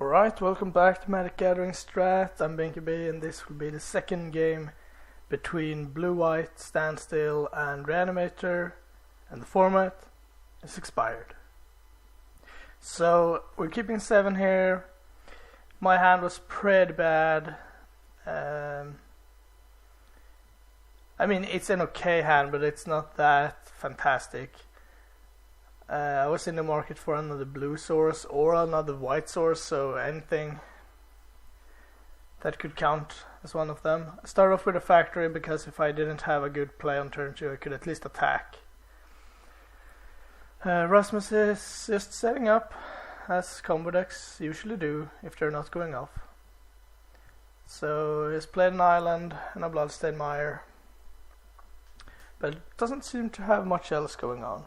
Alright, welcome back to Magic Gathering Strat. I'm Binky B, and this will be the second game between Blue-White, Standstill and Reanimator, and the format is expired. So, we're keeping 7 here. My hand was pretty bad. I mean, it's an okay hand, but it's not that fantastic. I was in the market for another blue source or another white source, so anything that could count as one of them. I started off with a factory because if I didn't have a good play on turn 2, I could at least attack. Rasmus is just setting up, as combo decks usually do if they're not going off. So he's played an island and a Bloodstained Mire, but it doesn't seem to have much else going on.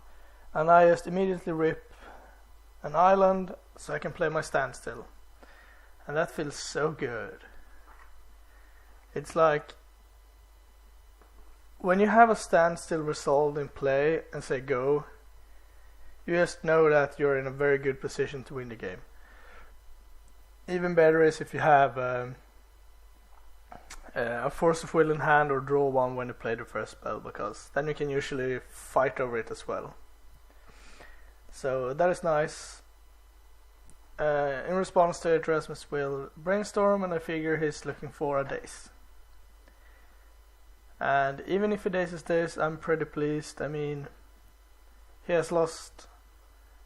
And I just immediately rip an island so I can play my Standstill. And that feels so good. It's like when you have a Standstill resolved in play and say go, you just know that you're in a very good position to win the game. Even better is if you have a Force of Will in hand or draw one when you play the first spell, because then you can usually fight over it as well. So that is nice. In response to it, Rasmus will brainstorm, and I figure he's looking for a daze. And even if he dazes this, I'm pretty pleased. I mean, he has lost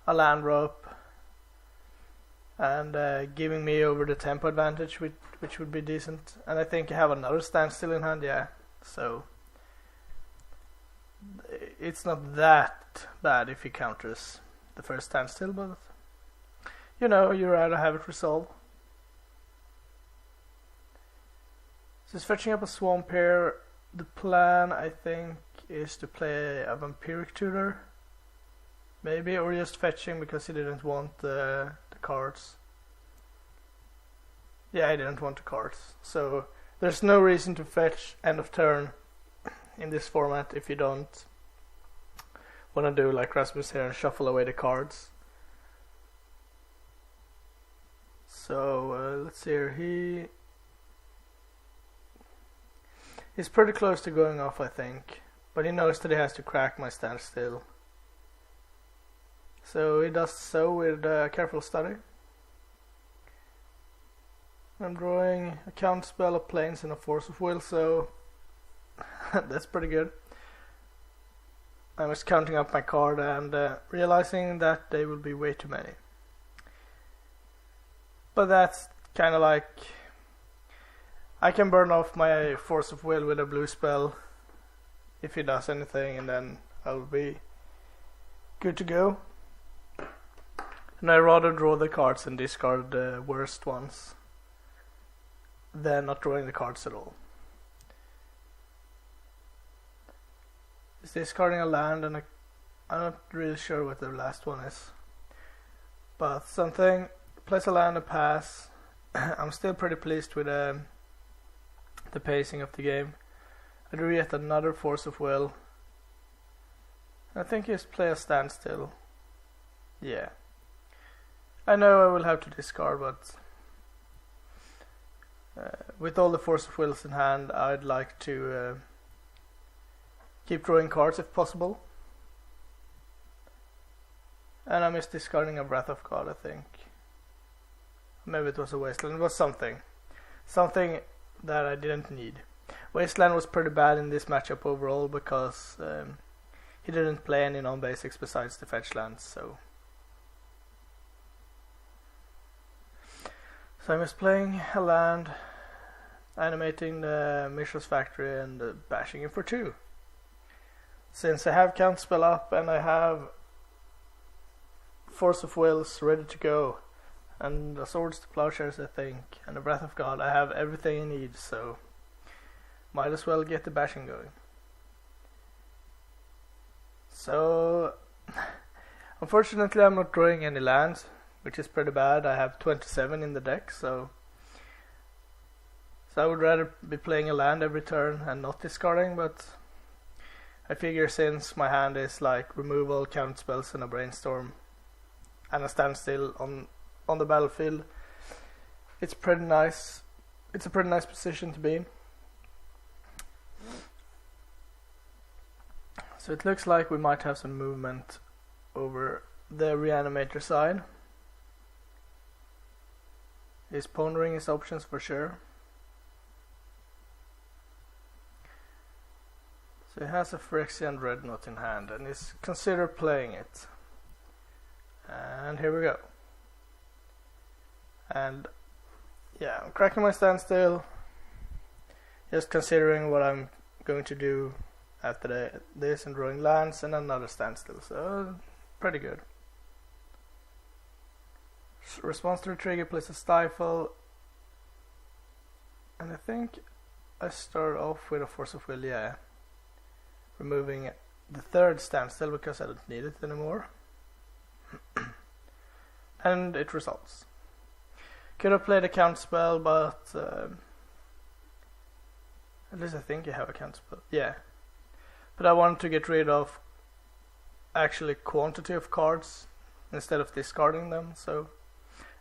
a land drop and giving me over the tempo advantage, which would be decent. And I think I have another Standstill in hand, yeah. So it's not that bad if he counters the first Standstill, but you know, you'd rather have it resolved. So he's fetching up a Swamp here. The plan, I think, is to play a Vampiric Tutor, maybe, or just fetching because he didn't want the cards. Yeah, he didn't want the cards, so there's no reason to fetch end of turn in this format if you don't want to do like Rasmus here and shuffle away the cards. So let's see here. He's pretty close to going off, I think, but he knows that he has to crack my Standstill. So he does so with careful study. I'm drawing a count spell of planes and a Force of Will, so that's pretty good. I was counting up my card and realizing that they will be way too many. But that's kind of like, I can burn off my Force of Will with a blue spell if he does anything, and then I'll be good to go. And I'd rather draw the cards and discard the worst ones than not drawing the cards at all. Is discarding a land, and I'm not really sure what the last one is. But something, place a land and pass. I'm still pretty pleased with the pacing of the game. I drew yet another Force of Will. I think just play a Standstill. Yeah. I know I will have to discard, but with all the Force of Wills in hand, I'd like to keep drawing cards if possible. And I missed discarding a Wrath of God, I think. Maybe it was a Wasteland. It was something that I didn't need. Wasteland was pretty bad in this matchup overall because he didn't play any non-basics besides the fetch lands, so I was playing a land, animating the Mishra's Factory and bashing him for 2. Since I have count spell up and I have Force of Wills ready to go, and the Swords to Plowshares, I think, and the Breath of God, I have everything I need, so might as well get the bashing going. So unfortunately I'm not drawing any lands, which is pretty bad. I have 27 in the deck, so I would rather be playing a land every turn and not discarding, but I figure since my hand is like removal, count spells and a brainstorm and a Standstill on the battlefield, it's pretty nice. It's a pretty nice position to be in. So it looks like we might have some movement over the Reanimator side. He's pondering his options for sure. So he has a Phyrexian Dreadnought in hand and he's considered playing it. And here we go. And yeah, I'm cracking my Standstill. Just considering what I'm going to do after this and drawing lands and another Standstill. So pretty good. Response to the trigger, place a Stifle. And I think I start off with a Force of Will, yeah. Removing the third Standstill because I don't need it anymore. And it results. Could have played a counterspell, but at least I think I have a counterspell. Yeah. But I wanted to get rid of actually quantity of cards instead of discarding them, so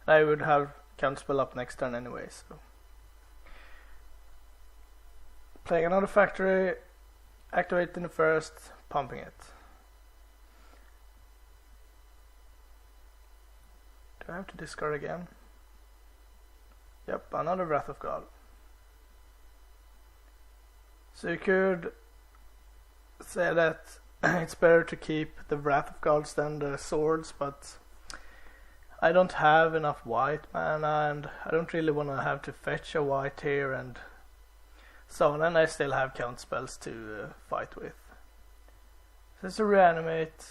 I would have counterspell up next turn anyway. So playing another factory, activating the first, pumping it. Do I have to discard again? Yep, another Wrath of God. So you could say that it's better to keep the Wrath of Gods than the swords, but I don't have enough white mana and I don't really want to have to fetch a white here and so on, and I still have count spells to fight with. So it's a Reanimate,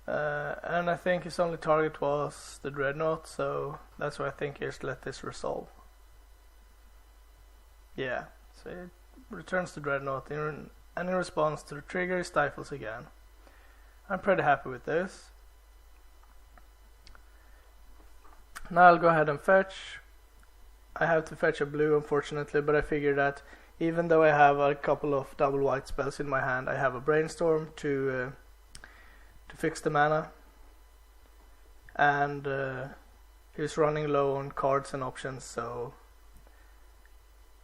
and I think his only target was the Dreadnought, so that's why I think he just let this resolve. Yeah, so it returns the Dreadnought and in response to the trigger he stifles again. I'm pretty happy with this. Now I'll go ahead and fetch. I have to fetch a blue unfortunately, but I figure that even though I have a couple of double white spells in my hand, I have a Brainstorm to fix the mana, and he's running low on cards and options, so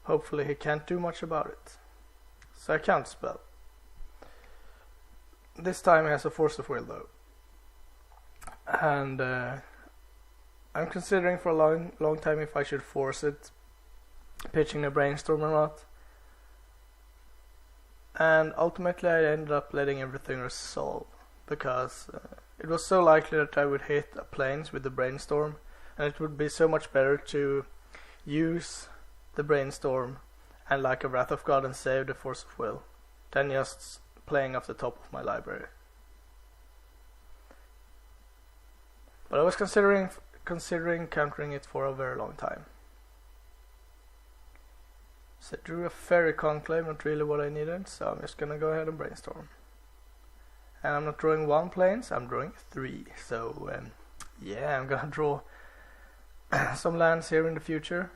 hopefully he can't do much about it. So I counterspell. This time he has a Force of Will though, and I'm considering for a long time if I should force it, pitching a Brainstorm or not. And ultimately I ended up letting everything resolve, because it was so likely that I would hit a planes with the Brainstorm, and it would be so much better to use the Brainstorm and like a Wrath of God and save the Force of Will than just playing off the top of my library. But I was considering countering it for a very long time. So I drew a Fairy Conclave, not really what I needed, so I'm just gonna go ahead and Brainstorm. And I'm not drawing one planes, I'm drawing 3. So yeah, I'm gonna draw some lands here in the future.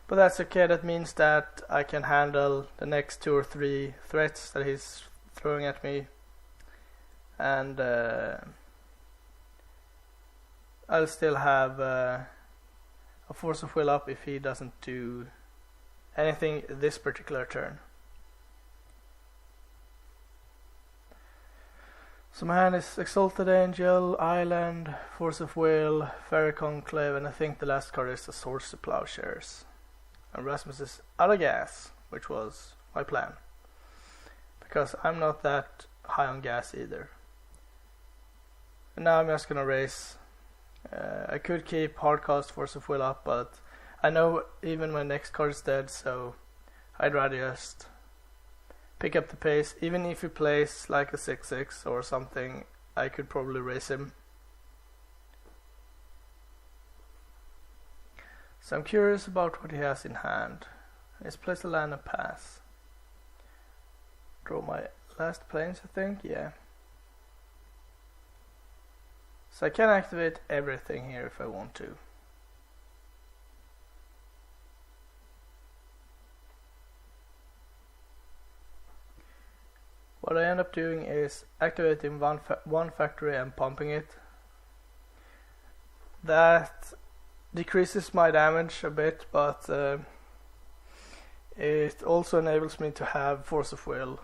But that's okay, that means that I can handle the next 2 or 3 threats that he's throwing at me. And I'll still have a Force of Will up if he doesn't do anything this particular turn. So my hand is Exalted Angel, Island, Force of Will, Fairy Conclave, and I think the last card is the Swords to Plowshares. And Rasmus is out of gas, which was my plan, because I'm not that high on gas either. And now I'm just gonna race. I could keep Hardcast Force of Will up, but I know even my next card is dead, so I'd rather just pick up the pace. Even if he plays like a 6/6 or something, I could probably race him. So I'm curious about what he has in hand. He's placed a land and pass. Draw my last planes, I think, yeah. So I can activate everything here if I want to. What I end up doing is activating one factory and pumping it, That decreases my damage a bit, but it also enables me to have Force of Will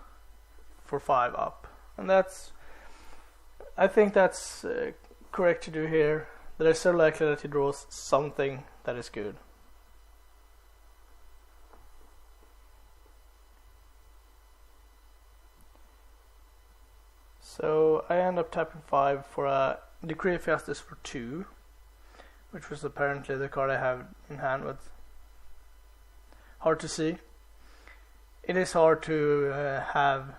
for 5 up, and I think that's correct to do here. That is so likely that he draws something that is good. So I end up tapping 5 for a Decree of Justice for 2, which was apparently the card I have in hand with. Hard to see. It is hard to have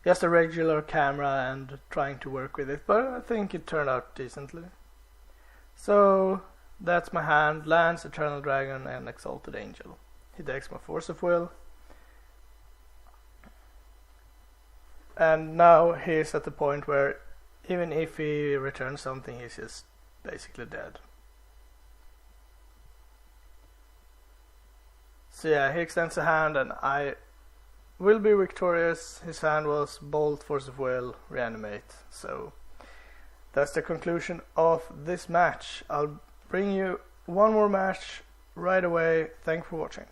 just a regular camera and trying to work with it, but I think it turned out decently. So that's my hand: Lands, Eternal Dragon, and Exalted Angel. He takes my Force of Will. And now he's at the point where even if he returns something, he's just basically dead. So yeah, he extends a hand and I will be victorious. His hand was Bolt, Force of Will, Reanimate. So that's the conclusion of this match. I'll bring you one more match right away. Thanks for watching.